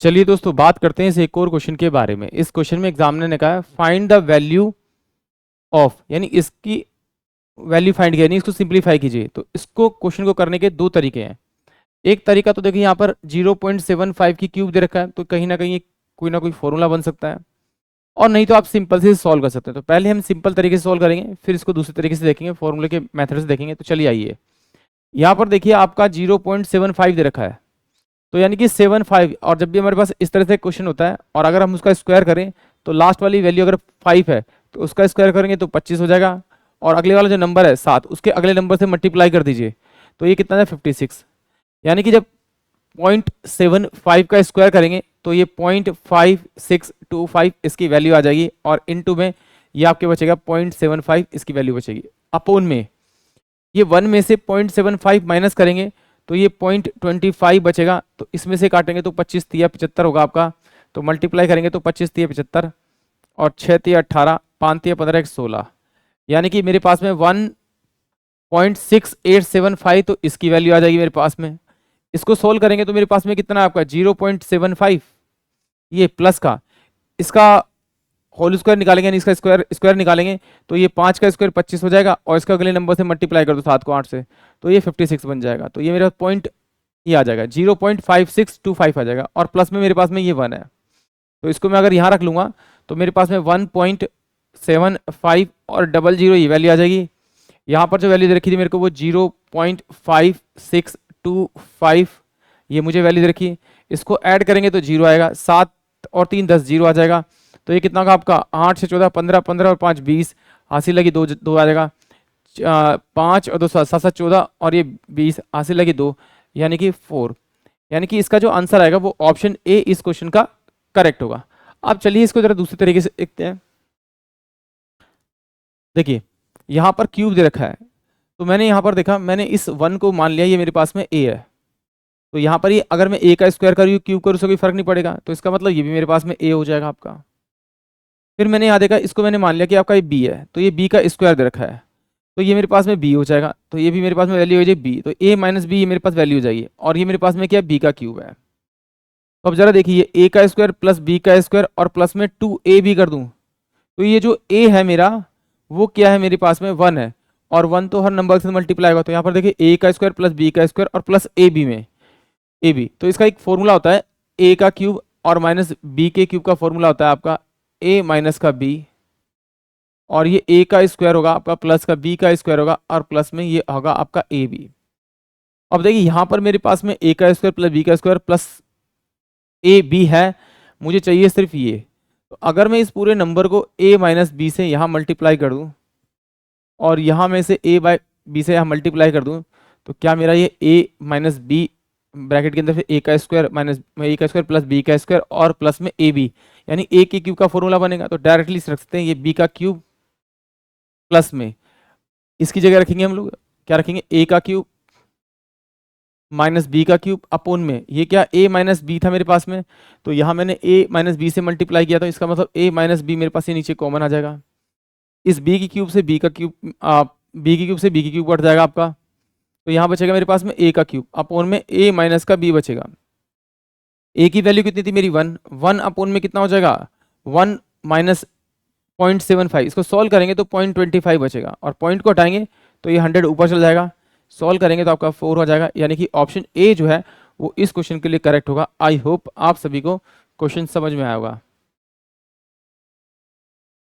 चलिए दोस्तों, बात करते हैं इस एक और क्वेश्चन के बारे में। इस क्वेश्चन में एग्जामिनर ने कहा है फाइंड द वैल्यू ऑफ, यानी इसकी वैल्यू फाइंड किया, यानी इसको सिंप्लीफाई कीजिए। तो इसको क्वेश्चन को करने के दो तरीके हैं। एक तरीका तो देखिए यहाँ पर 0.75 की क्यूब दे रखा है, तो कहीं ना कहीं कोई ना कोई फॉर्मूला बन सकता है, और नहीं तो आप सिंपल से सॉल्व कर सकते हैं। तो पहले हम सिंपल तरीके से सॉल्व करेंगे, फिर इसको दूसरे तरीके से देखेंगे, फॉर्मूले के मेथड से देखेंगे। तो चलिए आइए, यहाँ पर देखिए आपका 0.75 दे रखा है, तो यानी कि 75। और जब भी हमारे पास इस तरह से क्वेश्चन होता है और अगर हम उसका स्क्वायर करें तो लास्ट वाली वैल्यू अगर 5 है तो उसका स्क्वायर करेंगे तो 25 हो जाएगा, और अगले वाला जो नंबर है 7 उसके अगले नंबर से मल्टीप्लाई कर दीजिए तो ये कितना है 56। यानी कि जब 0.75 का स्क्वायर करेंगे तो ये 0.5625 इसकी वैल्यू आ जाएगी, और इनटू में ये आपके बचेगा 0.75 इसकी वैल्यू बचेगी। अपोन में ये 1 में से 0.75 माइनस करेंगे तो ये 0.25 बचेगा, तो इसमें से काटेंगे तो 25 तिया 75 होगा आपका। तो मल्टीप्लाई करेंगे तो 25 तिया 75 और 6 तिया 18, 5 तिया 15, 16, यानी कि मेरे पास में 1.6875 तो इसकी वैल्यू आ जाएगी मेरे पास में। इसको सोल्व करेंगे तो मेरे पास में कितना है आपका 0.75, ये प्लस का इसका होल स्क्वायर निकालेंगे, यानी इसका स्क्वायर निकालेंगे तो ये 5 का स्क्वायर 25 हो जाएगा, और इसका अगले नंबर से मल्टीप्लाई कर दो 7 को 8 से तो ये 56 बन जाएगा। तो ये मेरा पॉइंट ये आ जाएगा 0.5625 आ जाएगा, और प्लस में मेरे पास में ये 1 है, तो इसको मैं अगर यहाँ रख लूँगा तो मेरे पास में 1.75 और 00 ये वैल्यू आ जाएगी। यहाँ पर जो वैल्यू दे रखी थी मेरे को वो 0.5625 ये मुझे वैल्यू दे रखी, इसको ऐड करेंगे तो 0 आएगा, 7 और 3 10, 0 आ जाएगा। तो ये कितना होगा आपका 8 से 14 15, 15 और 5 20, हासिल लगी 2 2 आ जाएगा, 5 और 2 7 7 14 और ये 20, हासिल लगी 2, यानी कि 4। यानी कि इसका जो आंसर आएगा वो ऑप्शन ए इस क्वेश्चन का करेक्ट होगा। अब चलिए इसको जरा दूसरे तरीके से देखते हैं। देखिए यहाँ पर क्यूब दे रखा है, तो मैंने यहाँ पर देखा, मैंने इस 1 को मान लिया ये मेरे पास में ए है, तो यहाँ पर ये अगर मैं ए का स्क्वायर करूँ क्यूब करूँ उससे कोई फर्क नहीं पड़ेगा, तो इसका मतलब ये भी मेरे पास में ए हो जाएगा आपका। फिर मैंने यहाँ देखा, इसको मैंने मान लिया कि आपका ये बी है, तो ये बी का स्क्वायर दे रखा है, तो ये मेरे पास में बी हो जाएगा, तो ये भी मेरे पास में वैल्यू हो जाएगी बी, तो ए माइनस बी ये मेरे पास वैल्यू हो जाएगी, और ये मेरे पास में क्या बी का क्यूब है। तो अब जरा देखिए ए का स्क्वायर प्लस बी का स्क्वायर और प्लस में 2a भी कर दूं, तो ये जो a है मेरा वो क्या है मेरे पास में 1 है, और 1 तो हर नंबर से मल्टीप्लाई होगा। तो यहाँ पर देखिए a का स्क्वायर प्लस b का स्क्वायर और प्लस ए बी में ए बी, तो इसका एक फॉर्मूला होता है a का क्यूब और माइनस b के क्यूब का फॉर्मूला होता है आपका a माइनस का b, और ये a का स्क्वायर होगा आपका प्लस का b का स्क्वायर होगा और प्लस में ये होगा आपका ए बी। अब देखिए यहाँ पर मेरे पास में a का स्क्वायर प्लस b का स्क्वायर प्लस ए बी है, मुझे चाहिए सिर्फ ये। तो अगर मैं इस पूरे नंबर को a माइनस बी से यहाँ मल्टीप्लाई कर दूँ और यहाँ में से a बाई बी से यहाँ मल्टीप्लाई कर दूँ, तो क्या मेरा ये a माइनस बी ब्रैकेट के अंदर फिर a का स्क्वायर माइनस a का स्क्वायर प्लस b का स्क्वायर और प्लस में ए बी, यानी a के क्यूब का फॉर्मूला बनेगा। तो डायरेक्टली रख सकते हैं ये b का क्यूब प्लस में इसकी जगह रखेंगे हम लोग क्या रखेंगे a का क्यूब माइनस बी का क्यूब अपोन में ये क्या a माइनस बी था मेरे पास में, तो यहाँ मैंने a माइनस बी से मल्टीप्लाई किया, तो इसका मतलब a माइनस बी मेरे पास ये नीचे कॉमन आ जाएगा। इस b की क्यूब से b का क्यूब b की क्यूब से b की क्यूब कट जाएगा आपका, तो यहाँ बचेगा मेरे पास में a का क्यूब अपोन में a माइनस का b बचेगा। a की वैल्यू कितनी थी मेरी 1, 1 अपोन में कितना हो जाएगा 1 माइनस 0.75, इसको सॉल्व करेंगे तो 0.25 बचेगा, और पॉइंट को हटाएंगे तो ये 100 ऊपर चल जाएगा, सॉल्व करेंगे तो आपका 4 हो जाएगा, यानी कि ऑप्शन ए जो है वो इस क्वेश्चन के लिए करेक्ट होगा। आई होप आप सभी को क्वेश्चन समझ में आया होगा।